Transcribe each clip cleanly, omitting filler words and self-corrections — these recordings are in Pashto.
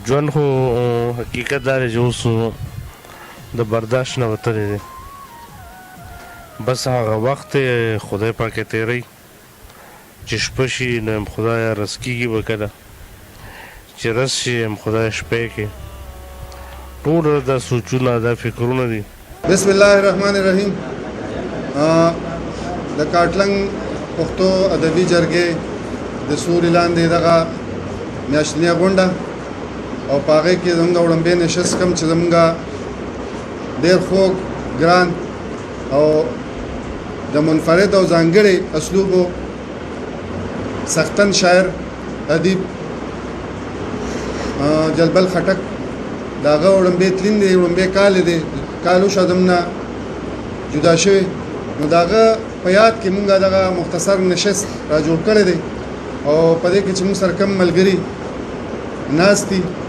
ژوند خو حقیقت دا دی چې اوس د برداشت نه وتلی دی. بس هغه وخت خدای پاک یې تېروي چې شپه شي نو هم خدایه رس کېږي به که نه، چې رس شي هم خدایه شپی کړي. ټول دا سوچونه دا فکرونه دي. بسم الله الرحمن الرحیم. د کاټلنګ پښتو ادبي جرګې د سوري لاندې دغه میاشتنیه غونډه او په هغې کې زموږ وړاندې نشست کوم چې زموږ ډېر خوږ ګران او د منفرد او ځانګړي اسلوبو سختن شاعر ادیب جلبل خټک د هغه وړاندې تلین دی، وړاندې کال دی کالو شادمنا جدا شوی نو د هغه په یاد کې مونږ دغه مختصر نشست را جوړ کړی دی او په دې کې چې مونږ سره کم ملګري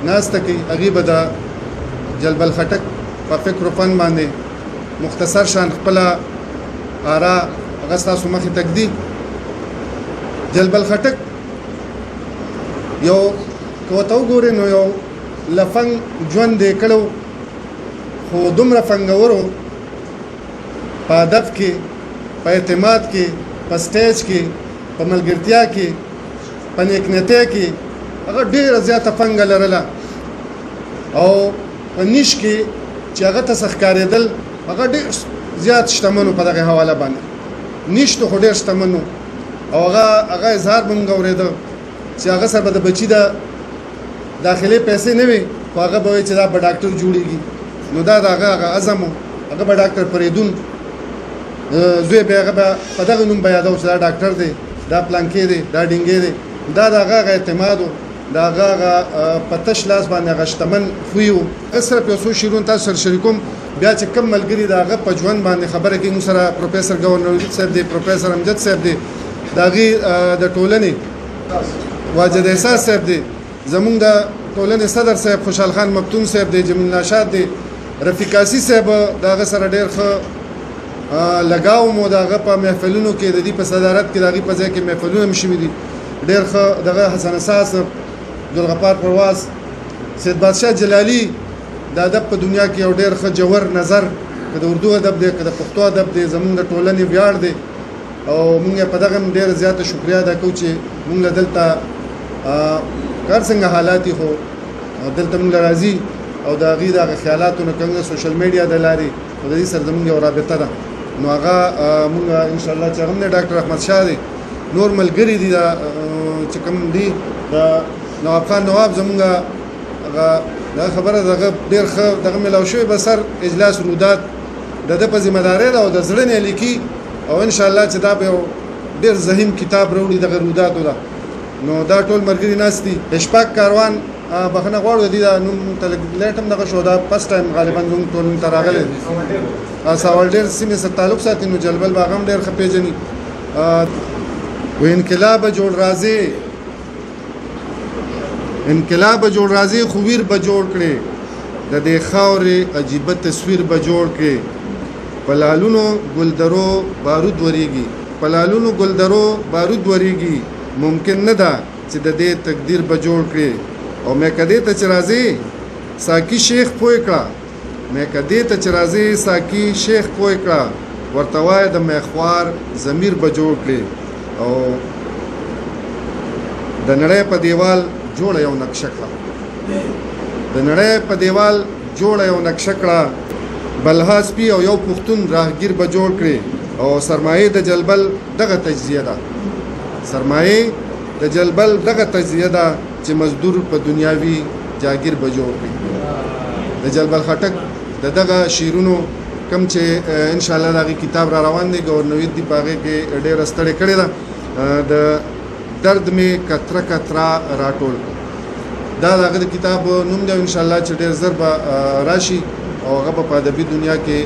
ناسته کوي هغوی به د جلبل خټک په فکر و فن باندې مختصر شان خپله آرا هغه ستاسو مخې ته ږدي. جلبل خټک یو که ورته وګورې نو یو لفنګ ژوند یې کړی خو دومره فنګورو په ادب کې، په اعتماد کې، په سټیج کې، په ملګرتیا کې، په نیکنیتۍ کې هغه ډېره زیاته فنګه لرله او په نیش کې چې هغه ته څه ښکارېدل هغه ډېر زیات شتمن په دغه حواله باندې. نیش ته خو ډېر شتمن او هغه اظهار به موږ اورېده چې هغه سره به د بچي د داخلي پیسې نه وي خو هغه به وایي چې دا به ډاکټر جوړېږي. نو دا د هغه عزم و، هغه به ډاکټر فریدون زوی به هغه به په دغه نوم به یادو چې دا ډاکټر دی، دا پلانکې دی، دا ډینګې دی. دا د هغه اعتماد و، د هغه په تش لاس باندې هغه شتمن خوی و. صرف یو څو شعرونه تاسو سره شریکوم بیا چې کم ملګري د هغه په ژوند باندې خبره کوي. موږ سره پروفیسر ګورنر صاحب دی، پروفیسر امجد صاحب دی، د هغې د ټولنې واجد احساس صاحب دی، زمونږ د ټولنې صدر صاحب خوشحال خان مفتون صاحب دی، جمیل ناشاد دی، رفیقاسي صاحب د هغه سره ډېر ښه لګاو مو د هغه په محفلونو کې د دې په صدارت کې د هغې په ځای کې محفلونه هم شوي دي ډېر ښه. دغه حسن اساس، عبدالغفار پرواز، سید بادشاه جلالي د ادب په دنیا کې یو ډېر ښه جوور نظر که د اردو ادب دی که د پښتو ادب دی زمونږ د ټولنې ویاړ دی او مونږ په دغه هم ډېره زیاته شکریا ادا کوو چې مونږ له دلته کار څنګه حالات خو دلته مونږ راځي او د هغې د هغه خیالاتو نه کوم د سوشل میډیا د لارې او د دې سره زمونږ یو رابطه ده نو هغه مونږ انشاءالله چې هغه هم د ډاکټر احمد شاه دی، نور ملګري دي چې کوم دي د نواب خان نواب زمونږ هغه دا خبره دغه ډېر ښه دغه میلاو شوی به سر اجلاس رودات د ده په ذمهدارۍ ده او د زړه نه لیکي او انشاءالله چې دا به یو ډېر ذهین کتاب راوړي دغه روداتو ده. نو دا ټول ملګري ناست دي. اشفاق کاروان بخښنه غواړو د دې دا نوم ته لږ لیټ هم دغه شو، دا فسټ ټایم غالبا زموږ ټولنې ته راغلی دی. ساولډیر سیمې سره تعلق ساتي نو جلبل به هغه هم ډېر ښه پېژني. و انقلاب جوړ راځي، انقلاب جوړ راځي خو ویر به جوړ کړي، د دې خاورې عجیبه تصویر به جوړ کړي. په لالونو ګلدرو بارود ورېږي، په لالونو ګلدرو بارود ورېږي، ممکن نه ده چې د دې تقدیر به جوړ کړي. او مې کدې ته چې راځي ساقي شیخ پوی کړه، مې کدې ته چې راځي ساقي شیخ پوی کړه، ورته وایه د میخوار ضمیر به جوړ کړي. او د نړۍ په دیوال جوړه یو نقشه کړه، د نړۍ په دیوال جوړه یو نقشه کړه، بلها سپي او یو پښتون راهگیر به جوړ کړي. او سرمایه د جلبل دغه تجزیه ده، سرمایه د جلبل دغه تجزیه ده چې مزدور په دنیاوي جاگیر به جوړ کړي. د جلبل خټک د دغه شعرونو کم چې انشاءالله د هغې کتاب را روان دی، ګورنویت دی، په هغې کې ډېره ستړې کړې ده. د درد مې کتره کتره راټول دا د هغه د کتاب نوم دی. انشاءالله چې ډېر زر به راشي او هغه به په ادبي دنیا کې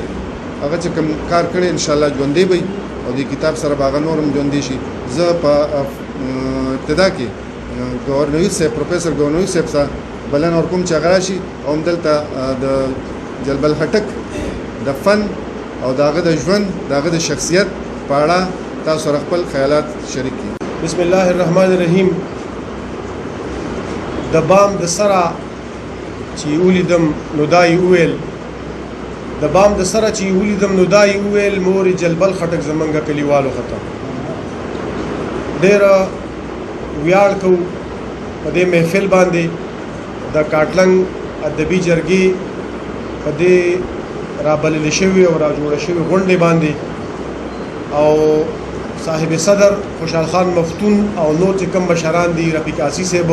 هغه چې کوم کار کړی انشاءالله ژوندی به او د کتاب سره به هغه نور هم ژوندی شي. زه په ابتدا کې ګورنویت صاحب پروفیسر ګورنویت صاحب سره بلنه ورکوم چې هغه راشي او همدلته د جلبل خټک د فن او د هغه د ژوند د هغه د شخصیت په اړه تاسو سره خپل خیالات شریک کړي. بسم الله الرحمن الرحیم. د بام د سره چې ولیدم نو دای ویل د بام د سره چې ولیدم نو دای ویل مور جلبل خټک زمنګ کلیوالو ختم ډېر ویاړ کو په دې محفل باندې د کاټلنګ ادبي جرګې په دې رابلل شوی او را جوړ شوی غونډې باندې او صاحب صدر خوشحال خان مفتون او نور چې کوم مشران دي رفیق آسی صاحب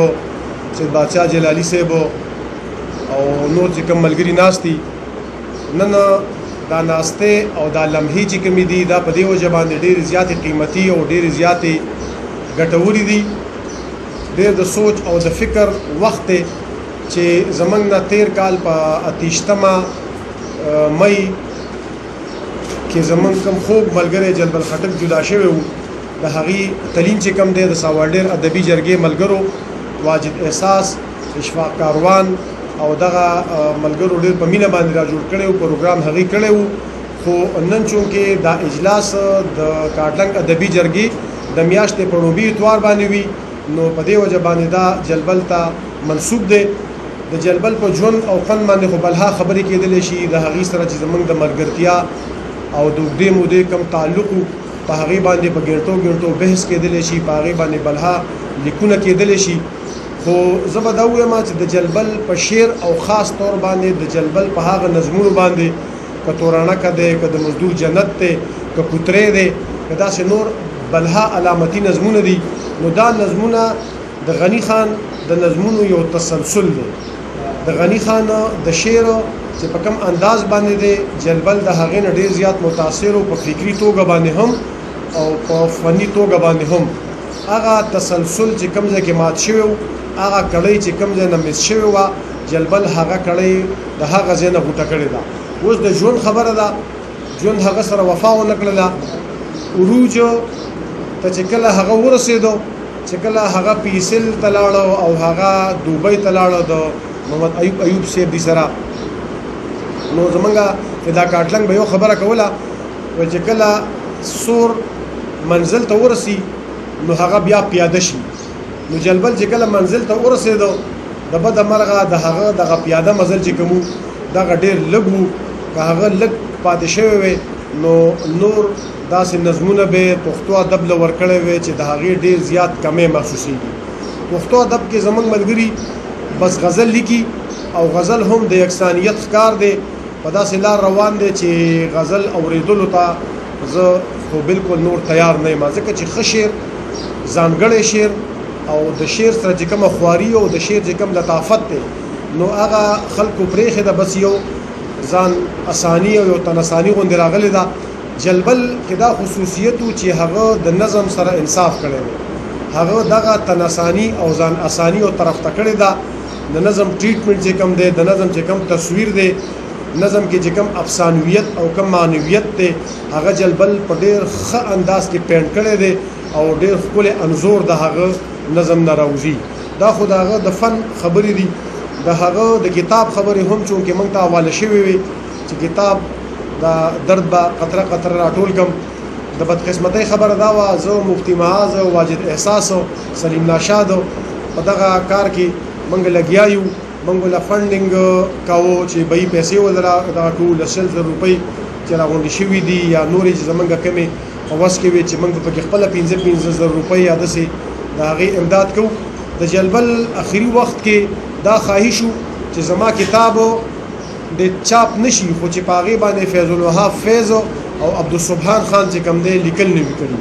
سید بادشاہ جلالی صاحب او نور چې کوم ملګری ناس دي نن دا ناسته او دا لمحې چې کوم دي دا په دې وجه باندې ډېر زیات قیمتي او ډېر زیات ګټوري دي ډېر د سوچ او د فکر وخت چې زمنګ نه تیر کال په اتیشتمه مئی کې زمنګ کم خوب ملګری جلبل خټک جدا شوی وو د هغې تلین چې کم دی د ساواډیر ادبي جرګې ملګرو واجد احساس اشفاق کاروان او دغه ملګرو ډېر په مینه باندې را جوړ کړی وو پروګرام هغې کړی وو خو نن چونکې دا اجلاس د کاټلنګ ادبي جرګې د میاشتې په لومړي اتوار باندې وي نو په دې وجه باندې دا جلبل ته منسوب دی د جلبل په ژوند او فن باندې خو بلها خبرې کېدلی شي د هغې سره چې زموږ د ملګرتیا او د اوږدې مودې کم تعلق په هغې باندې په ګڼټو بحث کېدلی شي په هغې باندې بلها لیکونه کېدلی شي خو زه به دا ووایم چې د جلبل په شعر او خاص طور باندې د جلبل په هغه نظمونو باندې که تورانکه دی که د مزدور جنت دی که کوترې دی که داسې نور بلها علامتي نظمونه دي نو دا نظمونه د غنی خان د نظمونو یو تسلسل دی د غنی خان د شعر چې په کوم انداز باندې دی جلبل د هغې نه ډېر زیات متاثر او په فکري توګه باندې هم او په فني توګه باندې هم هغه تسلسل چې کوم ځای کې مات شوی و هغه کړۍ چې کوم ځای نه مس شوې وه جلبل هغه کړۍ د هغه ځای نه غوټه کړې ده اوس د ژوند خبره ده ژوند هغه سره وفا ونه کړله عروج ته چې کله هغه ورسېدو چې کله هغه پیسل ته لاړو او هغه دوبۍ ته لاړو د محمد ایوب صاحب دي سره نو زمونږ دا کاټلنګ به یو خبره کوله وایي چې کله سور منزل ته ورسي نو هغه بیا پیاده شي نو جلبل چې کله منزل ته ورسېدو د بده مرغه د هغه دغه پیاده مزل چې کوم دغه ډېر لږ وو که هغه لږ پاتې شوی وی نو نور داسې نظمونه به پښتو ادب له ورکړی وی چې د هغې ډېر زیات کمی محسوسېږي پښتو ادب کې زموږ ملګري بس غزل لیکي او غزل هم د یکسانیت ښکار دی په داسې لار روان دی چې غزل اورېدلو ته زه خو بالکل نور تیار نه یم ځکه چې ښه شعر ځانګړی شعر او د شعر سره چې کومه خواري او د شعر چې کوم لطافت دی نو هغه خلکو پرېښې ده بس یو ځان اساني او یو تن اساني غوندې راغلی ده جلبل کې دا خصوصیت و چې هغه د نظم سره انصاف کړی دی هغه دغه تن اساني او ځان اساني او طرف ته کړې ده د نظم ټریټمنټ چې کوم دی د نظم چې کوم تصویر دی نظم کې چې کوم افسانویت او کوم معنویت دی هغه جلبل په ډېر ښه انداز کې پینټ کړی دی او ډېر ښکلی انځور د هغه نظم نه راوځي دا خو د هغه د فن خبرې دي د هغه د کتاب خبرې هم چونکې موږ ته حواله شوې وي چې کتاب دا درد به قطره قطره راټول کړم د بدقسمتۍ خبره دا وه زه مفتي معاذ او واجد احساس او سلیم ناشاد په دغه کار کې موږ لګیا یو موږ له فنډینګ کوو چې به یې پیسې ولره دغه ټول 100,000 روپۍ چې راغونډې شوي دي یا نورې چې زموږ کمې په وس کې وي چې موږ پکې خپله 15,000 روپۍ یا داسې د هغې امداد کوو د جلبل اخري وخت کې دا خواهش و چې زما کتاب د چاپ نشي خو چې په هغې باندې فیض الوهاب فیض او عبدالسبحان خان چې کوم دی لیکل نه وي کړي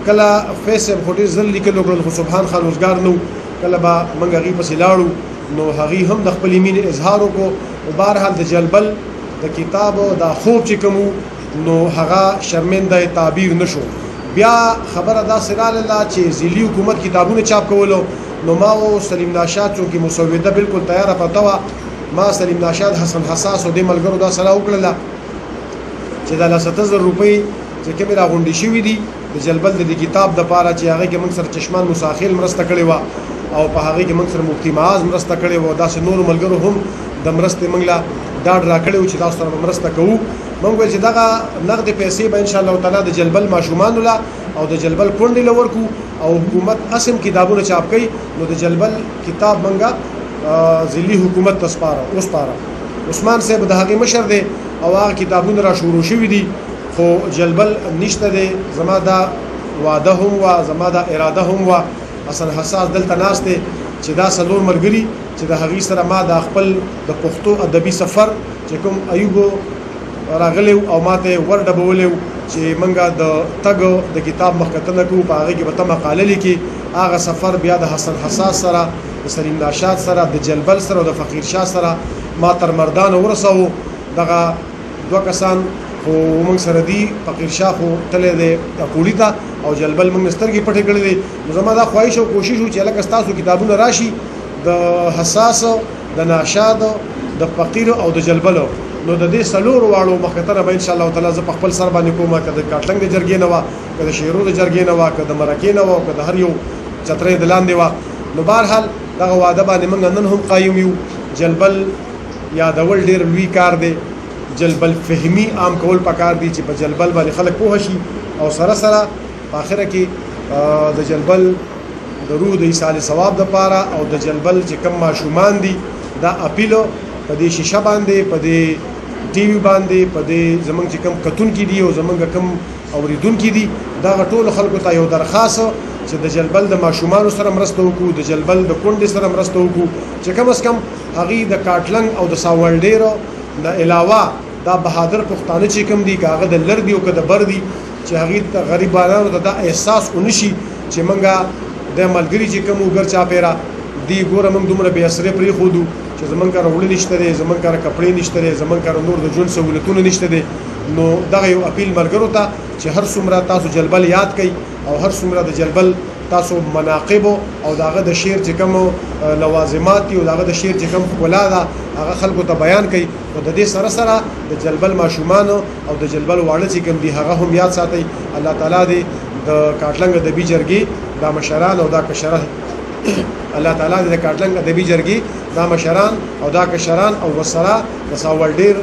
کله فیض صاحب خو ډېر زر لیکل وکړل خو سبحان خان روزګار نه و کله به موږ هغې پسې لاړو نو هغې هم د خپلې مینې اظهار وکړو بهرحال د جلبل د کتاب دا خوب چې کوم نو هغه شرمنده تعبیر نشو بیا خبره داسې راغله چې ځلي حکومت کتابونه چاپ کولو نو ما و سلیم ناشاد چونکې مسوده بالکل تیاره پته وه ما سلیم ناشاد حسن حساس او دې ملګرو دا سره وکړله چې دا 100,000 روپۍ چې کومې راغونډې شوي دي د جلبل د دې کتاب دپاره چې هغې کې موږ سره چشمان مساخیل مرسته کړې وه او په هغې کې موږ سره مفتي معاذ مرسته کړې وه داسې نورو ملګرو هم د مرستې موږ له ډاډ راکړی و چې تاسو سره به مرسته کوو موږ ویل چې دغه نغدې پیسې به انشاءالله تعالی د جلبل ماشومانو له او د جلبل کونډې له ورکو او حکومت اسم کتابونه چاپ کوي نو د جلبل کتاب موږ ضلعي حکومت ته وسپاره. عثمان صاحب د هغې مشر دی او هغه کتابونه را شروع شوي دي خو جلبل نشته دی. زما دا وعده هم وه، زما دا اراده هم وه. حسن حساس دلته ناست دی چې دا څلور ملګري چې د هغې سره ما د خپل د پښتو ادبي سفر چې کوم ایوب راغلی او ما ته ورډبولی چې موږ د تګ د کتاب مخکتنه کوو، په هغې کې به ته مقاله لیکي. هغه سفر بیا د حسن حساس سره، د سلیم ناشاد سره، د جلبل سره او د فقیر شاه سره ما تر مردان ورسوو. دغه دوه کسان خو موږ سره دي. فقیر شاه خو تللی دی پوړي ته او جلبل موږ سترګې پټې کړې دي. نو زما دا خواهش او کوشش و چې هلکه ستاسو کتابونه راشي د حساس، د ناشاد، د فقیر او د جلبلو. نو د دې څلورو واړو مخکتنه به انشاءالله تعالی زه په خپل سر باندې کوم، که د کاټلنګ د جرګې نه وه، که د شیرو د جرګې نه وه، که د مرکې نه وه، که د هر یو چترۍ د لاندې وه. نو بهرحال دغه واده باندې موږ نن هم قایم یو. جلبل یادول ډېر لوی کار دی. جلبل فهمي عام کول پکار دي چې په جلبل باندې خلک پوه شي او سره سره په آخره کې د جلبل د روح د ایصال ثواب دپاره او د جلبل چې کم ماشومان دي دا اپیلو په دې شیشه باندې، په دې ټي وي باندې، په دې زمونږ چې کم کتونکي دي او زمونږ کم اوریدونکي دي، دغه ټولو خلکو ته یو درخواست چې د جلبل د ماشومانو سره مرسته وکړو، د جلبل د کونډې سره مرسته وکړو چې کم از کم هغې د کاټلنګ او د ساولډیرو د علاوه دا بهادر پښتانه چې کوم دي، که هغه د لر دي او که د بر دي، چې هغې ته غریبانو ته دا احساس ونشي چې موږ د ملګري چې کوم وګر چاپېره دي ګوره موږ دومره بې اثرې پرېښودو چې زمونږ کره وړه نشته دی، زمونږ کره کپړې نشته دی، زمونږ کره نور د ژوند سهولتونه نشته دی. نو دغه یو اپیل ملګرو ته چې هر څومره تاسو جلبل یاد کړئ او هر څومره د جلبل تاسو مناقب او داغه د شعر چې کوم لوازمات دي او داغه د شعر چې کوم ښکلا ده هغه خلکو ته بیان کړئ. او د دې سره سره د جلبل ماشومان او د جلبل واړه چې کوم دي هغه هم یاد ساتئ. الله تعالی دې د کاټلنګ ادبي جرګې دا مشران او دا کشران الله تعالی دې د کاټلنګ ادبي جرګې دا مشران او دا کشران او وسره د ساولډیر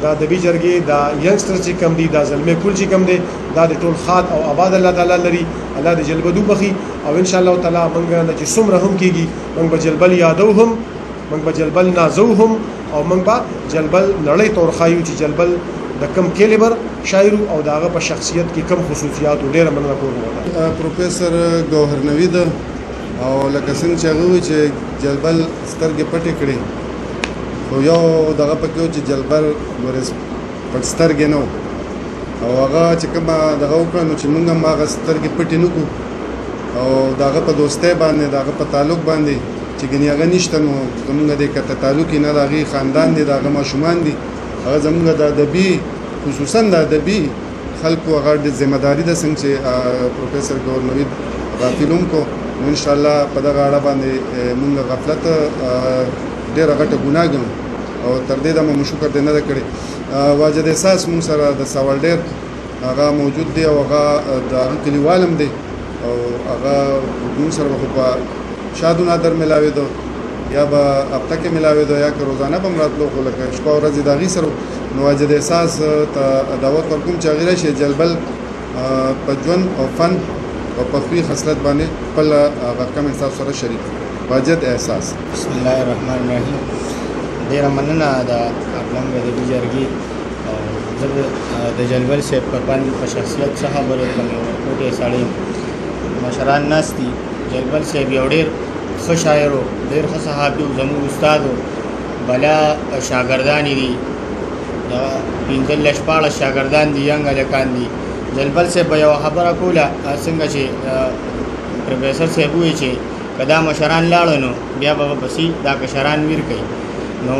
دا ادبي جرګې دا ینګسټر چې کوم دي، دا زلمې کول چې کوم دي، دا د ټول خاط او آباد الله تعالی لري. الله دې جلبدو بخي او ان شاء الله تعالی موږ نه چې څومره هم کېږي موږ به جلبل یادو هم، موږ به جلبل نازو هم او موږ به جلبل نړۍ ته ورښایو چې جلبل د کم کیلیبر شاعر او داغه په شخصیت کې کم خصوصیات ډېره مننه کوم. پروفیسور ګوهر نوید او لکه څنګه چې هغه وایي چې جلبل سترګې پټې کړې، خو یو دغه پکې و چې جلبل ورس پټ سترګې نه او هغه چې کومه دغه وکړه نو چې موږ هم هغه سترګې پټې نه کړو او دغه په دوستۍ باندې، دغه په تعلق باندې چې ګنې هغه نشته نو زمونږ د کته تعلق یې نه د هغې خاندان دی، د هغه ماشومان دي، هغه زمونږ د ادبي خصوصا د ادبي خلکو هغه د ذمهداري ده څنګه چې پروفیسور ګوهر نوید غافل هم کو. نو انشاءالله په دغه اړه باندې موږ غفلت ډېره غټه ګناه ګڼو او تر دې دمه مو شکر دی نه ده کړی. واجد احساس موږ سره د ساولډیر هغه موجود دی او هغه د هغه کلیوال هم دی او هغه موږ سره خو په شاد و نادر ملاوېدو یا به هفته کې ملاوېدو یا که روزانه به م راتلو، خو لکه شپه ورځې د هغې سره نو واجد احساس ته دعوت ورکوم چې هغې راشي جلبل په ژوند او فن او په خوی خصلت باندې خپل هغه کم انصاف سره شریک. واجد احساس. بسم الله الرحمن الرحیم. ډېره مننه د کاټلنګ ادبي جرګې او زه د جلبل صاحب په فن په شخصیت څه خبرې کوم. کوټې سړی مشران ناست دي. جلبل صاحب یو ډېر ښه شاعر و، ډېر ښه صحافي و، زموږ استاد و، بلا شاګردان یې دي، دا 15-14 شاګردان دي، ینګ هلکان دي. جلبل صاحب به یوه خبره کوله څنګه چې پروفیسر صاحب وایي چې که دا مشران لاړه نو بیا به پسې دا کشران ویر کوي. نو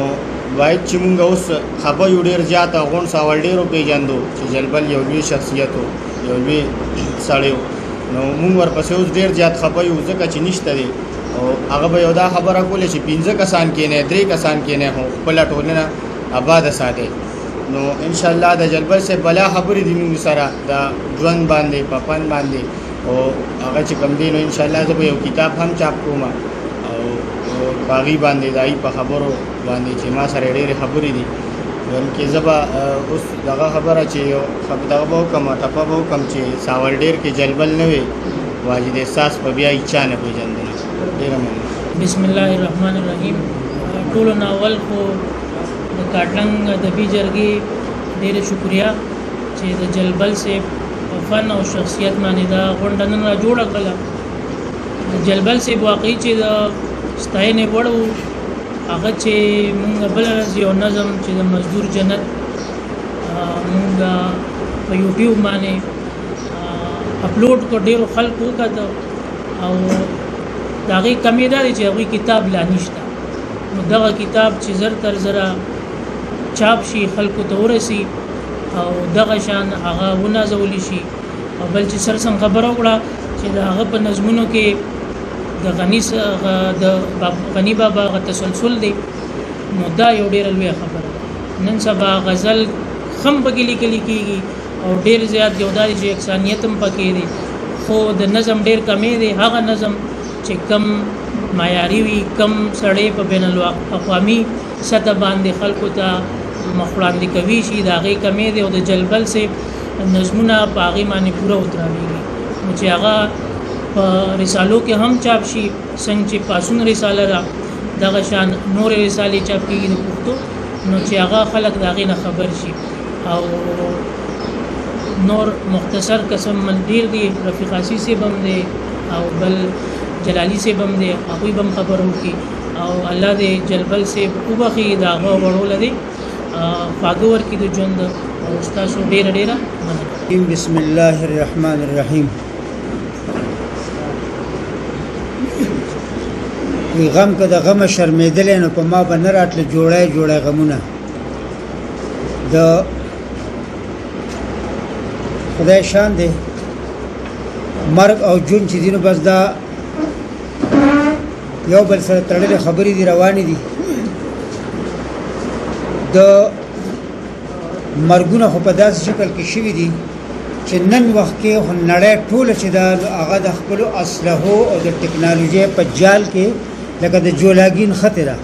باید چې مونږ اوس خفه یو ډېر زیاته غونډ ساولډیرو پېژندو چې جلبل یو لوی شخصیت و، یو لوی سړی و. نو مونږ ورپسې اوس ډېر زیات خفه یو ځکه چې نشته دی او هغه به یو دا خبره کوله چې 15 کسان کېنئ، 3 کسان کېنئ، خو خپله ټولنه آباده ساتئ. نو انشاءالله د جلبل صاحب بلا خبرې دي موږ سره د ژوند باندې په فن باندې او هغه چې کوم دی نو انشاءالله زه به یو کتاب هم چاپ کوم او په هغې باندې د هغې په خبرو باندې چې ما سره ډېرې خبرې دي بلکې زه به اوس دغه خبره چې یو دغه به وکړم ټپه به وکړم چې ساولډیر کې جلبل نه وي واجد احساس به بیا هېچا نه پېژندنه. ډېره مننه. بسم الله الرحمن الرحیم. ټولو نه اول خو د کاټلنګ ادبي جرګې ډېره شکریا چې د جلبل صاحب په فن او شخصیت باندې دا غونډه نن را جوړه کړله. د جلبل صاحب واقعي چې د ستاینې وړ و هغه چې مونږ بله ورځ یو نظم چې د مزدور جنت مونږ په یوټیوب باندې اپلوډ کړ، ډېرو خلکو وکته او د هغې کمې دا دی چې هغوی کتاب لا نشته. نو دغه کتاب چې زر تر زره چاپ شي، خلکو ته ورسي او دغه شان هغه ونازولی شي. او بل چې سرسم خبره وکړه چې د هغه په نظمونو کې د غني بابا غ تسلسل دی، نو دا یو ډېره لویه خبره ده. نن سبا غزل خم پکې لیکل کېږي او ډېر زیات یو دا چې یکسانیت هم پکې دی، خو د نظم ډېر کمې دی. هغه نظم چې کم معیاري وي، کم سړی په بین الاقوامي سطح باندې خلکو ته مخ وړاندې کوي شي، د هغې کمې دی. او د جلبل صاحب نظمونه په هغې باندې پوره اتراویږي، نو چې هغه په رسالو کې هم چاپ شي، څنګه چې پاسون رساله را دغه شان نور رسالې چاپ کېږي د پښتو، نو چې هغه خلک د هغې نه خبر شي. او نور مختصر قسم من ډېر دي، رفیق حاسي صاحب هم دی او بل جلالي صاحب هم دی، هغوی به هم خبر وکړي. او الله دې جلبل صاحب وبخي د هغه وړوله دی خواږه ورکړي د ژوند. او ستاسو ډېره ډېره مننه. بسم الله الرحمن الرحیم. غم که د غمه شرمېدلی نو په ما به نه راتله جوړی جوړی غمونه. د خدای شان دی مرګ او جون چې دي نو بس دا یو بل سره تړلې خبرې دي، روانې دي. د مرګونه خو په داسې شکل کې شوي دي چې نن وخت کې خو نړۍ ټوله چې دا هغه د خپلو اسلحو او د ټکنالوژۍ په جال کې لکه د جولاګین خطې ده.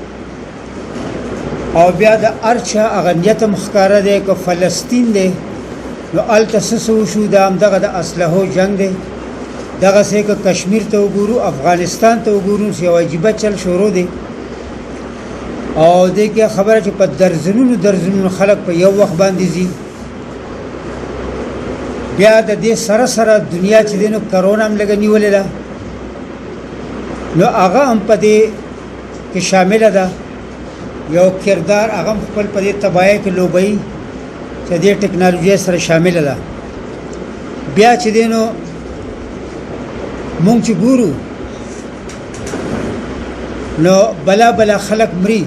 او بیا د ارچه هغه نیت هم ښکاره دی که فلسطین دی نو هلته څه وشو، دا همدغه د اسلحو جنګ دی. دغسې که کشمیر ته وګورو، افغانستان ته وګورو، یو عجیبه چل شروع دی. او دې کې خبره چې په درزنونو خلک په یو وخت باندې ځي. بیا د دې سره سره دنیا چې دی نو کرونا هم لږه نیولې ده، نو هغه هم په دې کې شامله ده. یو کردار هغه هم خپل په دې تباهۍ کې لوبوي چې دې ټکنالوژۍ سره شامله ده. بیا چې دی نو مونږ چې ګورو نو بلا خلک مري،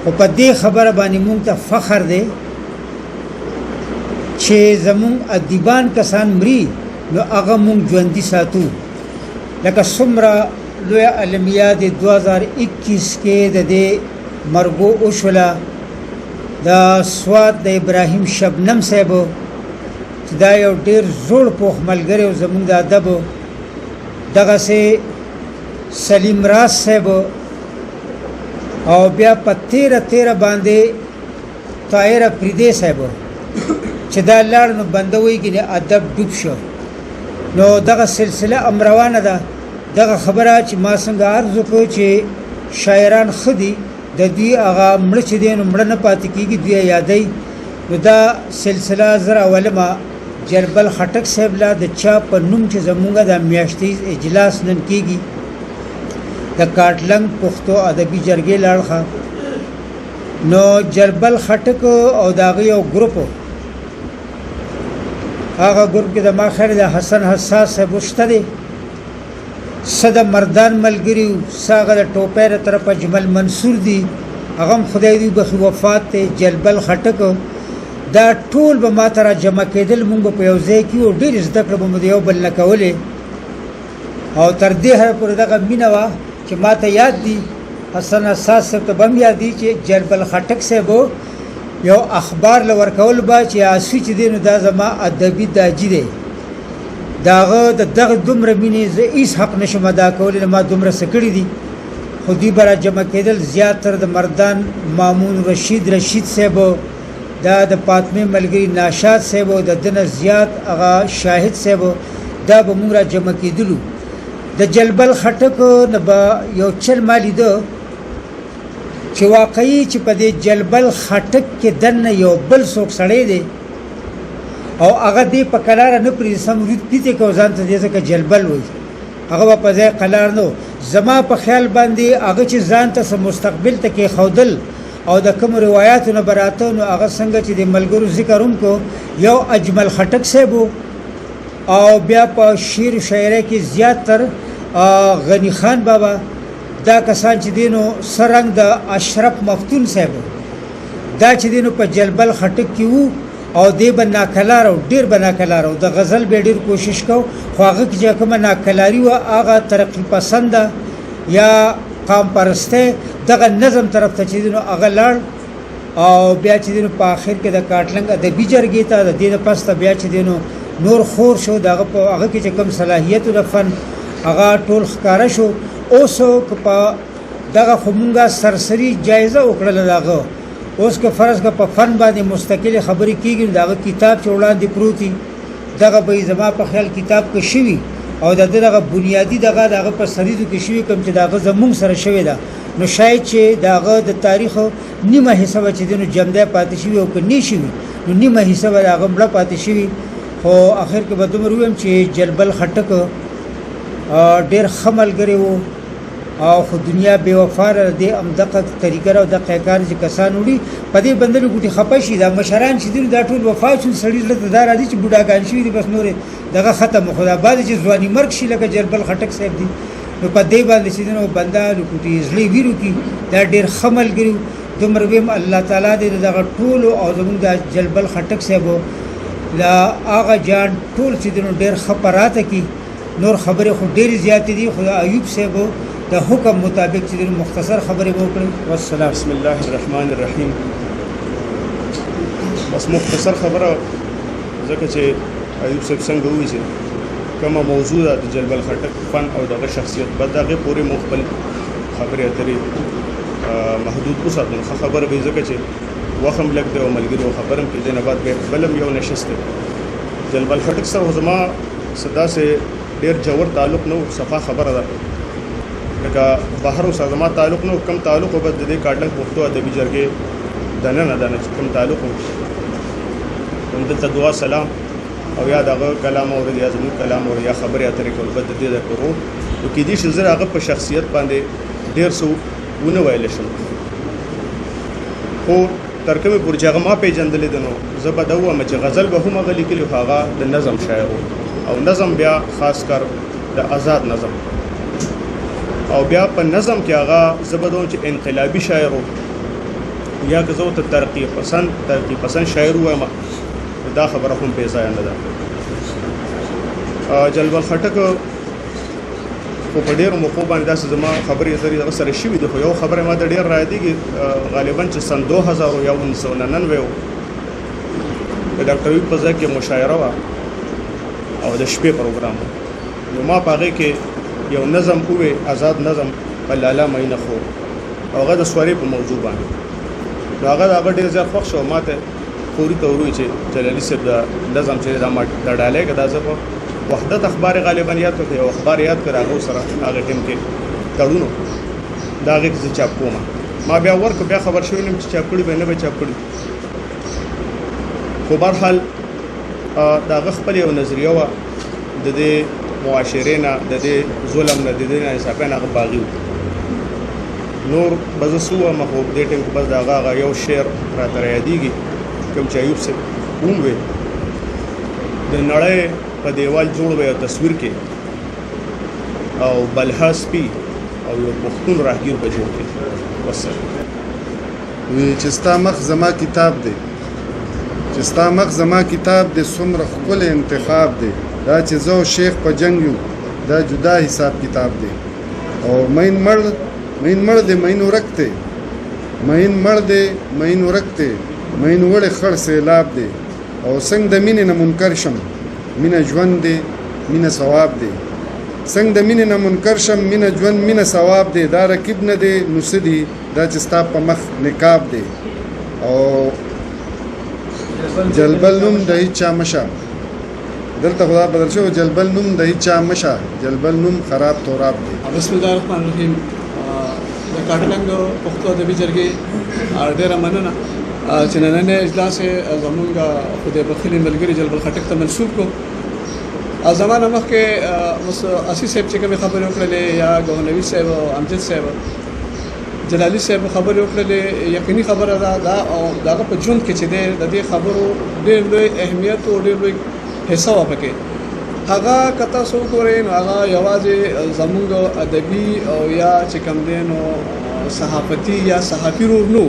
خو په دې خبره باندې مونږ ته فخر دی چې زمونږ ادیبان کسان مري نو هغه مونږ ژوندي ساتو. لکه څومره لویه المیه د 2021 کې د دې مرګو وشوله د سوات د ابراهیم شبنم صاحب چې دا یو ډېر زوړ پوخ ملګری و زمونږ د ادب. دغسې سلیم راز صاحب او بیا په 13 باندې طاهر افریدی صاحب چې دا لاړ نو بندوي کې ادب ډوب شو. نو دغه سلسله امروانه ده. دغه خبره چې ما څنګه عرض وکړو چې شاعران خدي د دې هغه مړ چې دی نو مړ نه پاتې کېږي، دوی یادوي. نو دا سلسله زر اوله ما جلبل خټک صاحب لا د چا په نوم چې زمونږه د میاشتیز اجلاس نن کېږي د کاټلنګ پښتو ادبي جرګې لاړخه. نو جلبل خټک او د هغه یو ګروپ، هغه ګروپ کې د ما خیر د حسن حساس صاحب شته دی، صد مردان ملګری، ساغه د ټوپیر طرف اجمل منصور دی، هغه خدای دې بخي وفات ته. جلبل خټک دا ټول به ما ته را جمع کېدل، مونږ په یو ځای کې و، ډېر زده کړه به مو د یو بل نه کولې. او تر دې هر پورې دغه مینه وه چې ما ته یاد دي، حسن حساس صاحب ته به هم یاد دي چې جلبل خټک صاحب یو اخبار له ورکول به چې آسوي چې دی نو دا زما ادبي داجي دی. د هغه د دغه دومره مینې زه هېڅ حق نشم ادا کولی، ما دومره څه کړي دي. خو دوی به را جمع کېدل زیاتره د مردان مامون رشید صاحب، دا د فاطمه ملګری ناشاد صاحب، د دنه زیات هغه شاهد صاحب، دا به موږ را جمع کېدلو. د جلبل خټک نه به یو چل ما لیده چې واقعي چې په دې جلبل خټک کې دنه یو بل څوک سړی دی او هغه دې په قلاره نه پرې سم رود پیته کو ځان ته دې څه جلبل وي هغه په ځای قلار نو زما په خیال باندې هغه چې ځان ته مستقبل ته کې خودل او د کوم روایتونو براته نو هغه څنګه چې د ملګرو ذکروم کو یو اجمل خټک صاحب او بیا په شعر شاعرۍ کې زیات تر غنی خان بابا دا کسان چې دینو سرنګ د اشرف مفتون صاحب دا چې دینو په جلبل خټک کې وو او دی به ناکلار او ډیر به ناکلار او د غزل به ډیر کوشش کو خو هغه چې کومه ناکلاری و هغه ترقی پسند یا قام پرسته دغه نظم طرف ته چې دینو هغه لړ او بیا چې دینو په اخر کې د کاټلنګ ادبي جرګې ته د دې پسته بیا چې دینو نور خور شو دغه په هغه کې چې کوم صلاحیت د فن هغه ټول ښکارا شو اوسو په دغه خمونګه سرسری جایزه وکړل دغه اوس که فرض کا په فن باندې مستقل خبرې کیږي دغه کتاب چوڑان دی پروتي دغه به زما په خیال کتاب کې شوی او دغه بنیادی دغه په سریدو کې شوی کوم چې دغه زمون سره شوی دا نو شاید چې دغه د تاریخ نیمه حصہ چې دنو جمده پاتې شوی او کې نشي نو نیمه حصہ دغه مړه پاتې شوی خو اخر کې به دومره ویم چې جلبل خټک ډیر خمل غریو او خو دنیا بے وفا دې امدقه طریقه او د قیکار چې کسان وړي په دې بندر ګوټي خپشي دا مشران چې دا ټول وفا شو سړي له دار دي چې بوډاګان شي دي بس نور دغه ختم خدا بعد چې ځواني مرګ شي لکه جلبل خټک صاحب دي نو په دې باندې چې نو بندا ګوټي ازلی ویرو کی دا ډیر خمل ګریو دومره ویم الله تعالی دې دغه ټول او زموږ د جلبل خټک صاحب لا هغه جان ټول چې نو ډیر خبراته کی نور خبره خو ډیر زیات دي خدا ایوب صاحب د حکم مطابق چې مختصر خبرې وکړي والسلام بسم الله الرحمن الرحیم بس مختصر خبره ځکه چې ایوب صاحب څنګه وایي چې کومه موضوع ده د جلبل خټک فن او دغه شخصیت بد دغه پورې مخبل خبرې اترې محدود وساتل خبره به ځکه چې وخم لګ دی او ملګرو خبرم کې د نه بعد به بلم یو نشسته جلبل خټک سره زما صدا سے ډیر جوړ تعلق نو صفه خبره ده لکه بهر او سازما تعلق نو کم تعلق وبد د کاټلنګ پښتو ادبي جرګې دنه نه دنه کم تعلق هم د دعا سلام او یا دغه کلام او یا زمو کلام او یا خبرې اترې کول بد دې د کورو نو کې دې شزر هغه په شخصیت باندې ډیر سو ونه ویل شم خو ترکمه پرجغه ما پیجندل دنو زبدو مچ غزل به هم غلي کلی هغه د نظم شاعر او نظم بیا خاص کر د آزاد نظم او بیا په نظم کې هغه زبدو چې انقلابی شاعر یا که زو ته ترقی پسند شاعر وایم دا خبره هم په ځای نه ده جلبل خټک په ډېر موقع باندې داسې زما خبرې زری سره شوې ده خو یو خبره ما د ډېر را دي غالبا چې سن 2000 یا 1999 د ډاکټر وی په ځای کې مشاعره وا او د شپې پروګرام نو ما پاره کې یو نظم کوې آزاد نظم په لاله مینه خو هغه د سواری په موضوع باندې هغه ډېر ځای خوښ شو ماته پوری توروي چې جلالی صاحب د نظم چې د ډاله کې د ځکه وحدت اخبار غالبا یاد کړ او اخبار یاد کړ هغه سره هغه ټیم کې تړونو دا غږ چې چاپ کوم ما بیا ورک بیا خبر شوی نیم چې چاپ کړی به نه به چاپ کړی خو بهرحال دا خپل یو نظریه و د دې معاشره نه د دې ظلم نه د دې نه حساب نه باغی نور بزسو مخوب دې ټیم کو بس دا هغه یو شعر را تر یادېږي کوم چې ایوب سے وموي د نړۍ په دیوال جوړ وي تصویر کې او بلحاس پی او یو پښتون راهګیر په جوړ کې وسره وی چې ستا مخ زما کتاب دی چې ستا مخ زما کتاب دی څومره خپل انتخاب دی دا چې زو شیخ په جنگ یو دا جدا حساب کتاب دی او مین مړ دی مین ورکته مین مړ دی مین ورکته مین وړ خړ سیلاب دی او څنګه د مینې نه منکر شم مینه ژوند دی مینه ثواب دی څنګه د مینې نه منکر شم مینه ژوند مینه ثواب دی دا رکیب نه دی نو سدي دا چې ستا په مخ نقاب دی او جلبل نوم د هیچا مشه دلته خدا بدل شو جلبل نوم د هیچا مشه جلبل نوم خراب توراب دی بسم الله الرحمن الرحیم د کاټلنګ پښتو ادبي جرګې ډېره مننه چې نننی اجلاس زمونږ خدای بخښلي ملګري جلبل خټک ته منسوب کو. زمانه مخکې اوس اسی صاحب چې کومې خبرې وکړلې یا ګونوي صاحب او امجد صاحب جلالي صاحب خبرې وکړلې، یقیني خبره ده دا او دغه په ژوند کې چې د دې خبرو ډېر لوی اهمیت او ډېر لوی حصہ وکړي. هغه کته سو ګورې نو هغه یوازې زموږ ادبي او یا چې کوم دی نو صحافتي یا صحافي رول نو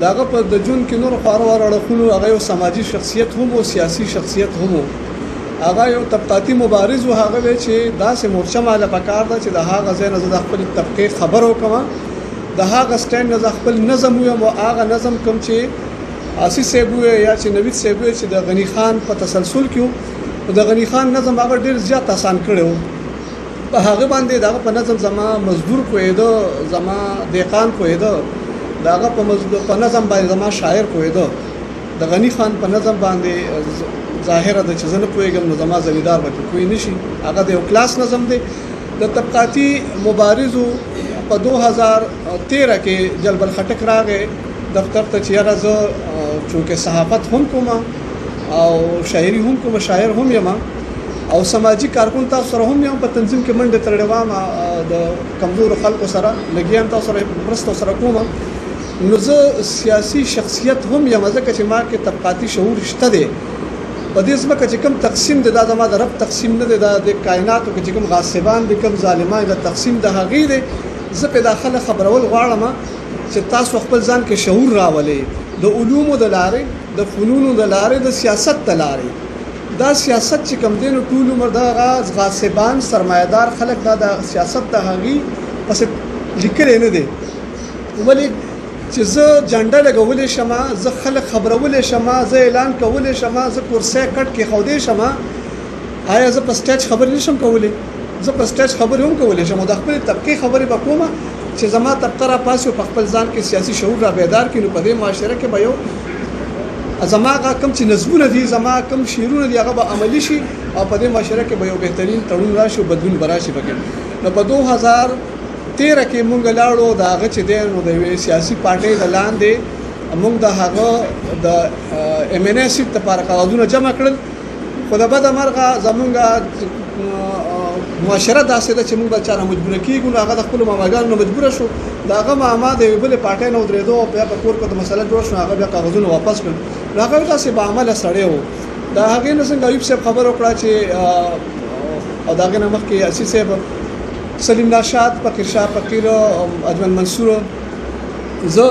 دغه په د ژوند کې نور خاروار اړخونو هغه یو سماجی شخصیت هم او سیاسي شخصیت هم هغه یو طبقاتي مبارز او هغه چې داسې مورچه ماله پکار ده چې د هغه ځای نه د خپل طبقه خبر وکما د هغه سټاند نه خپل نظم یو او هغه نظم کوم چې اسی سیبو یا چې نوید سیبو چې د غنی خان په تسلسل کې د غنی خان نظم هغه ډیر زیات آسان کړو. په هغه باندې دغه په نظم زما مزدور کویدو زما دیقان کویدو دغه په مزدور په نظم باندې زما شاعر کویدو د غنی خان په نظم باندې ظاهره د چزنه کویګم نو زما زمیدار وکړي کوی نشي. هغه د یو کلاس نظم دی. د طبقاتي مبارزو په 2013 کې جلبل خټک راغی دفتر ته چې راځه چونکه صحافت هم کوم او شاعري هم کوم شاعر هم یم او سماجی کارکون تاسو سره هم یم په تنظیم کې منډه ترړوام د کمزور خلکو سره لګیان تاسو سره پرستو سره کوم نو زه سیاسي شخصیت هم یم ځکه چې ما کې طبقاتي شعور شته دی. په دې ځکه چې کوم تقسیم د زما د رب تقسیم نه دی د کائناتو کې چې کوم غاصبان دي کوم ظالمان د تقسیم د هغې دی. زه په داخله خبرول غواړم چې تاسو خپل ځان کې شعور راولئ د علومو د لارې د فنونو د لارې د سیاست د لارې. دا سیاست چې کوم دین ټول عمر د غاصبان سرمایدار خلک د سیاست د هغې پس لیکل نه دي ولی چې زه جنډه لګولې شمه زه خلک خبرولې شمه زه اعلان کولې شمه زه کورسې کټ کې خودې شمه آیا زه په سټیج خبرې نشم کولې؟ زه په سټیج خبرې هم کولې شم د خپل طبقه خبرې وکوم چې زما طبقه را پاسو په خپل ځان کې سیاسي شعور را بیدار کینو په دې معاشره کې به یو زما کم چې نظمونه دي زما کم شعرونه دي هغه به عملی شي او په دې معاشره کې به یو بهترین تړون راشي بدلون براشي پکې. نو په 2013 کې مونږ لاړو دا هغه چې دی نو د سیاسي پارټۍ د لاندې مونږ د هغه د ام ان اس لپاره قراردادونه جمع کړل. خو د بده مرغه زمونږ معاشره داسې ده چې موږ بچاره مجبور کیږو هغه د خپل ماماګانو مجبور شو داغه ماما د بل پارټۍ نو درېدو په کور کې د مسله جوړ شو هغه بیا کاغذونه واپس کړ. هغه داسې به عمل سره و دا هغه نه څنګه ایوب صاحب خبر وکړه چې او داغه نه مخکې اسی صاحب سلیم ناشاد فقیر شاه فقیر اجمل منصور زه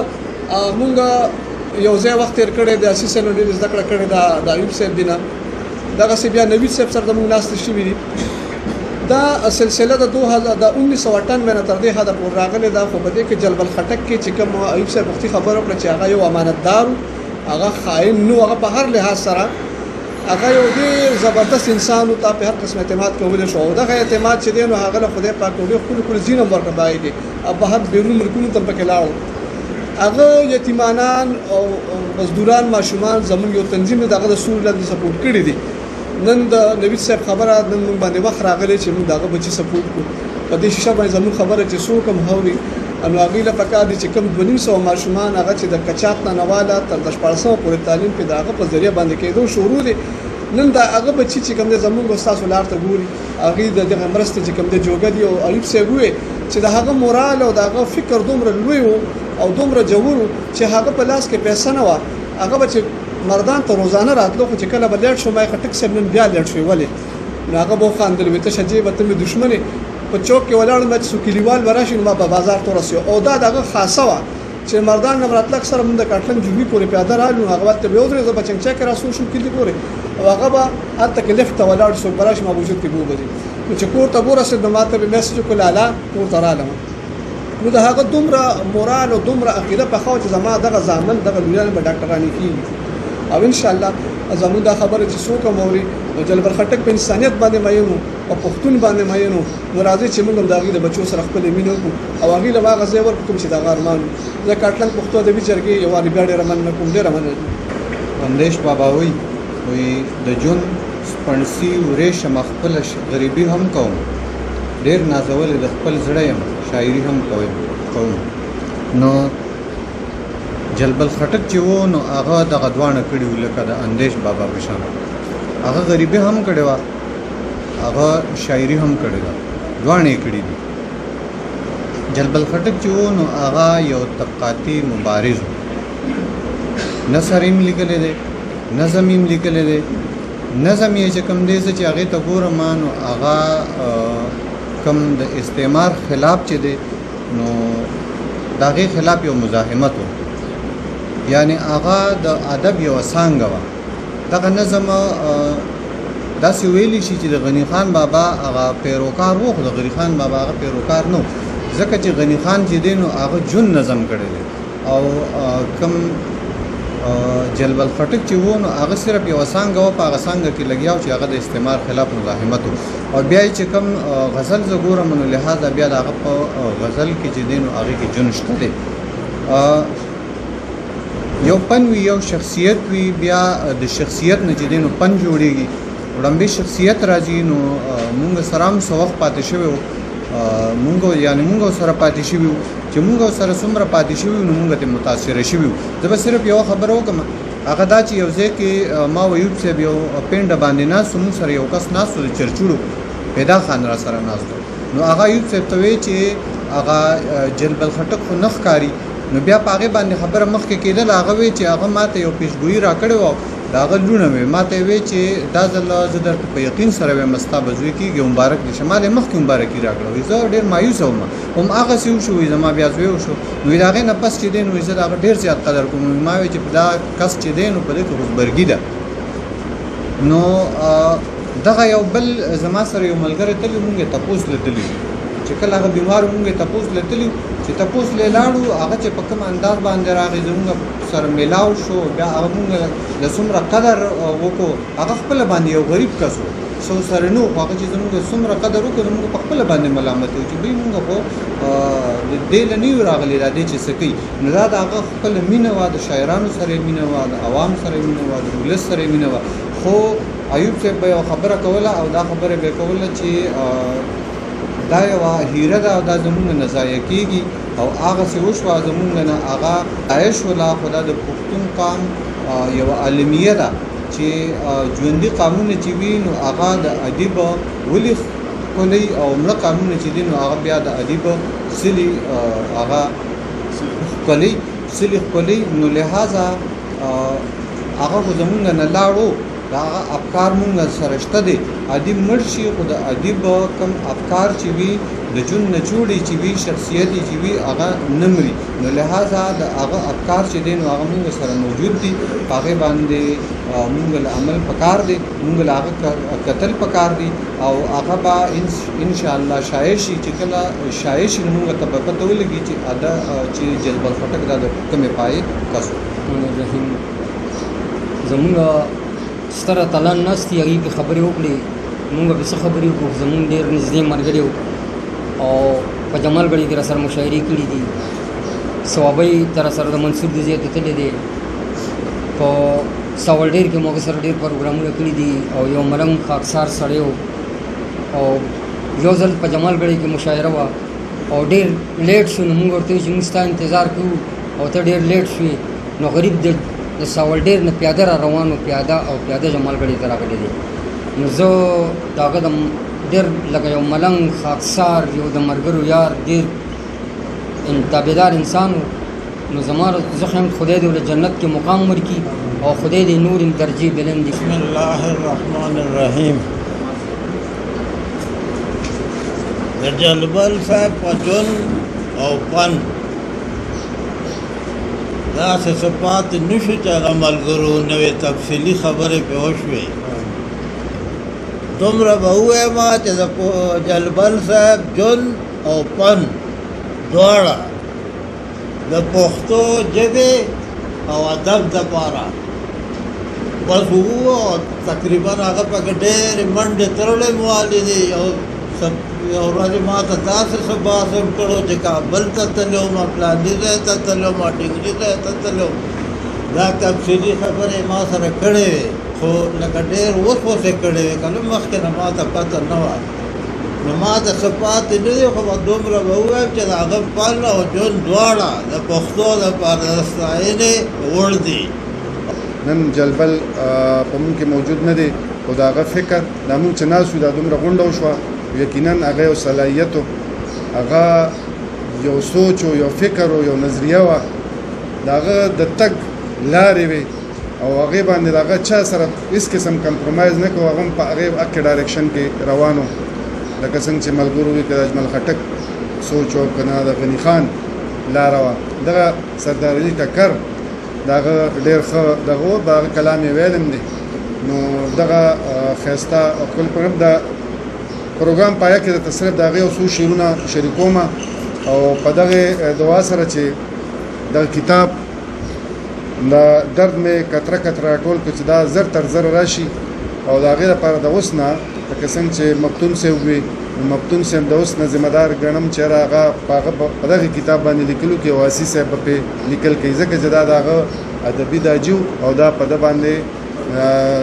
مونږ یو ځای وخت تیر کړی د اسی صاحب ډېر زده کړه کړې د ایوب صاحب دینه دغه سی بیا نوید صاحب سره موږ ناست شي وی دا سلسله د 1998 نه تر دې حد پورې راغله. دا خو بده کې جلبل خټک کې چې کوم ایوب صاحب وختي خبر وکړه چې هغه یو امانتدار هغه خائن نو هغه په هر لحاظ سره هغه یو ډېر زبردست انسان او ته په هر قسم اعتماد کول شو. دغه اعتماد چې دی نو هغه له خدای پاک ډېر خپل زینه ورکړایږي او په هر بیرون ملکونو ته پکې لاړو. هغه یتیمانان او مزدوران ماشومان زموږ یو تنظیم دغه د سور لاندې سپورټ کړی دي. نن د نوید صاحب خبره نن موږ باندې وخت راغلی چې موږ دغه بچی سپورټ کو په دې شیشه باندې زموږ خبره چې څوک هم هوري انو هغه له پکا دي چې کوم 200 ماشومان هغه چې د کچات نه نواله تر 1400 پورې تعلیم په دغه په ذریعہ باندې کېدو شروع دي. نن دا هغه بچی چې کوم د زموږ استاد ولار ته ګوري هغه د مرسته چې کوم د جوګه دی او ایوب صاحب وي چې دغه مورال او دغه فکر دومره لوی او دومره جوړ چې هغه په لاس کې پیسې نه و هغه بچ مردان ته روزانه راتلو خو چې کله بلټ شو مای خټک سم نن بیا لټ شو ولی هغه بو خاندل وي ته شجیب ته می دښمنه په چوک کې ولاړ مې سو کلیوال وراشي ما په بازار تور رسیو او دا دغه خاصه و چې مردان نه راتلک سره موږ د کاټلن جوړی پورې پیاده رالو هغه ته به ودرې زبچنګ چا کې راسو شو کلی پورې او هغه به اته کې لفت ولاړ سو براش ما وجود کې بو بده چې کور ته ورسې د ماته به میسج کولاله کور ته رالم نو دا هغه دومره مورال او دومره عقیده په خو چې زما دغه ځامن دغه لویان به ډاکټرانی کیږي او ان شاء الله زموږ دا خبره چې څوک موري جلبل خټک په انسانيت باندې ماینو او پښتون باندې ماینو نو راځي چې موږ د هغه د بچو سره خپل مينو او هغه له واغ زیور کوم چې دا غارمان زه کاټلن پښتو د ویچرګي یو اړ بیاړه رمن کوم ډیر رمن اندیش بابا وی د جون سپنسی ورېش مخفل غریبي هم کوم ډیر نازول د خپل زړه يم شاعري هم کوم نو جلبل خټک چې وو نو هغه دغه دوانه کړي و لکه د اندیش بابا په شان هغه غریبي هم کړې وه هغه شاعري هم کړې ده دوانې کړي دي جلبل خټک چې وو نو هغه یو طبقاتي مبارز و نثر یې لیکلی دی نظم یې لیکلی دی نظم یې چې کوم دی زه چې هغې ته ګورم نو هغه کوم د استعمار خلاف چې دی نو د هغې خلاف یو مزاحمت و یعنی هغه د ادب یوه څانګه وه دغه نظم داسې ویلی شي چې د غني خان بابا هغه پیروکار و خو د غني خان بابا هغه پیروکار نه ځکه چې غني خان چې دی نو هغه جون نظم کړی دی او کوم جلبل خټک چې وو نو هغه صرف یوه څانګه وه په هغه څانګه کې لګیا و چې هغه د استعمار خلاف مزاحمت و او بیا یې چې کوم غزل زه ګورم نو لحاظه بیا د هغه په غزل کې چې دی نو هغې کې جون شته دی یو پن وي یو شخصیت وي بیا د شخصیت نه چې دی نو پن جوړېږي وړاندې شخصیت راځي نو مونږ سره هم څه وخت پاتې شوی و مونږ سره پاتې شوي وو چې مونږ سره څومره پاتې شوي وو نو مونږ ته متاثره شوي وو زه به صرف یوه خبره وکړم هغه دا چې یو ځای کې ما و ایوب صاحب یو پینډه باندې ناست مونږ سره یو کس ناست و د چرچوړو پیدا خان را سره ناست نو هغه ایوب صاحب ته وایي چې هغه جلبل خټک خو نه ښکاري نو بیا په هغې باندې خبره مخکې کېدله هغه وایي چې هغه ما ته یو پیشګویي را کړې وه د هغه لوڼه وې ما ته یې وایي چې دا ځله زه درته په یقین سره وایم ستا به زوی کېږي مبارک دې شه ما یې مخکې مبارکي را کړه وایي زه ډېر مایوسه وم هماغسې وشو وایي زما بیا زوی وشو نو د هغې نه پس چې دی نو زه د هغه ډېر زیات قدر کوم ما وایي چې دا کس چې دی نو په دې کې غوزبرګي ده نو دغه یو بل زما سره یو ملګری تللی مونږ یې تپوس لیدلی چې کله هغه بیمار مونږ یې تپوس لیدلی چې تپوس لی لاړو هغه چې په کوم انداز باندې راغی زمونږ سره میلاو شو بیا هغه مونږ له څومره قدر وکړو هغه خپله باندې یو غریب کس و څو سره نه و خو هغه چې زمونږ څومره قدر وکړو زمونږ په خپله باندې ملامت و چې دوی مونږ خو دې له نه یو راغلي دا دې چې څه کوي نو دا د هغه خپله مینه وه د شاعرانو سره یې مینه وه د عوام سره یې مینه وه د ولس سره یې مینه وه خو ایوب صاحب به یوه خبره کوله او دا خبره به یې کوله چې دا یوه هیره ده او دا زمونږ نه ضایع کېږي او هغسې وشوه زمونږ نه هغه ضایع شوله خو دا د پښتون قام یوه عالمیه ده چې ژوندي قامونه چې وي نو هغه د ادیب ولې ښکلی او مړه قامونه چې دي نو هغه بیا د ادیب سلي هغه ښکلی نو لحاظه هغه خو زمونږ نه لاړو دا هغه افکار مونږ سره شته دی ادیب مړ شي خو د ادیب کوم افکار چې وي د جون نه جوړي چې وي شخصیت چې وي هغه نه مري نو لحاظه د هغه افکار چې دی نو هغه مونږ سره موجود دي په هغې باندې مونږ له عمل پکار دی مونږ له هغه کتل پکار دی او هغه به انشاءالله شایع شي چې کله شایع شي نو مونږ ته به پته ولګي چې چې جلبل خټک دا د کومې پایې کس و زمونږ ستره تلان ناست دي هغې پې خبرې وکړې مونږ به څه خبرې وکړو زمونږ ډېر نږدې ملګري وو او په جمالګړۍ کې را سره مشاعرې کړي دي صوابۍ ته را سره د منصور د ځای ته تللی دی په ساولډیر کې موږ سره ډېر پروګرامونه کړي دي او یو ملنګ خاکسار سړی و او یو ځل په جمالګړۍ کې مشاعره وه او ډېر لیټ شو نو مونږ ورته وایو چې مونږ ستا انتظار کوو او ته ډېر لیټ شوې نو غریب د ساولډیر نه پیاده را روان و پیاده جمالګړۍ ته راغلی دی نو زه د هغه د ډېر لکه یو ملنګ خاکسار یو د ملګرو یار ډېر تابعدار انسان و نو زما زه خیم خدای دې له جنت کې مقام ورکړي او خدای دې نور درجې بلندې بسم الله الرحمن الرحیم د جلبل صاحب په جون او پن داسې څه پاتې نه شو چې هغه ملګرو نوې تفصیلي خبرې پرې وشوې دومره به ووایم چې د جلبل صاحب جون او پن دواړه د پښتو ژبې او ادب دپاره بس وو تقریبا هغه پکې ډېرې منډې تړلې موالې دي یو ورځ ما ته داسې څه بحث هم کړو چې کابل ته تللی وم فلاني ځای ته تللی وم ډنګري ځای ته تللی وم دا تفصیلي خبرې ما سره کړې وې خو لکه ډېر اوس یې کړې وې که نه مخکې نه ما ته پته نه وه نو ما ته څه پاتې نه دی خو به دومره به ووایم چې د هغه فن او ژوند دواړه د پښتو دپاره د ستاینې وړ دي. نن جلبل په مونږ کې موجود نه دی خو د هغه فکر دا مونږ چې ناست وو دا دومره غونډه وشوه یقینا هغه یو صلاحیت و هغه یو سوچ و یو فکر و یو نظریه وه د هغه د تګ لارې وې او هغې باندې د هغه چا سره هېڅ قسم کمپرومایز نه کوو هغه هم په هغې حق کې ډایرکشن کې روان و لکه څنګه چې ملګرو وي که د اجمل خټک سوچ و که نه د غني خان لاره وه دغه سردار علي ټکر د هغه ډېر ښه دغه و په هغه کلام یې ویلم دی نو دغه ښایسته او ښکلي پروګرام د پروګرام پایه کې درته صرف د هغې یو څو شعرونه شریکوم او په دغې دعا سره چې دغه کتاب د درد مې کتره کتره ټول کړ چې دا زر تر زر راشي او د هغې لپاره د اوس نه لکه څنګه چې مفتون صاحب وي مفتون صاحب د اوس نه ذمه دار ګڼم چې هغه په دغه کتاب باندې لیکلو کې واسي صاحب په لیکل کوي ځکه چې دا د هغه ادبي داجو او دا په ده باندې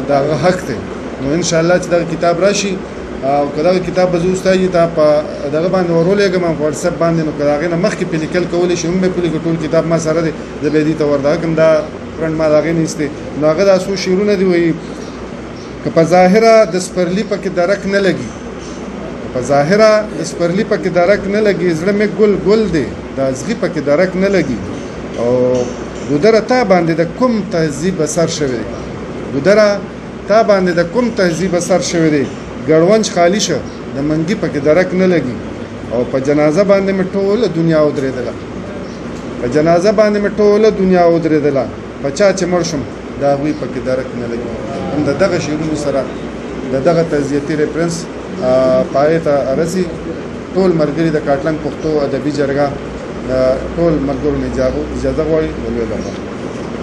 د هغه حق دی نو انشاءالله چې دغه کتاب راشي او که دغه کتاب به زه استاد ته په دغه باندې ورولېږم په واتساپ باندې نو که د هغې نه مخکې پرې لیکل کولی شي هم به پرې ټول کتاب ما سره دی زه به یې دې ته وردغږم دا پرنټ ما د هغې نه ایستې نو هغه دا څو شعرونه دي وایي که په ظاهره د سپرلي پکې درک نه لګي په ظاهره د سپرلي پکې درک نه لګي زړه مې ګل ګل دی د ازغي پکې درک نه لګي او ګودره تا باندې د کوم تهذیب اثر شوی دی ګودره تا باندې د کوم تهذیب اثر شوی دی ګړونج خالی شه د منګي پکې درک نه لګي او په جنازه باندې مې ټوله دنیا ودرېدله په جنازه باندې مې ټوله دنیا ودرېدله په چا چې مړ شم د هغوی پکې درک نه لګي هم د دغه شعرونو سره د دغه تعزیتي ریفرنس پای ته رسي ټول ملګري د کاټلنګ پښتو ادبي جرګه ټول ملګرو نه اجازه غواړي ولې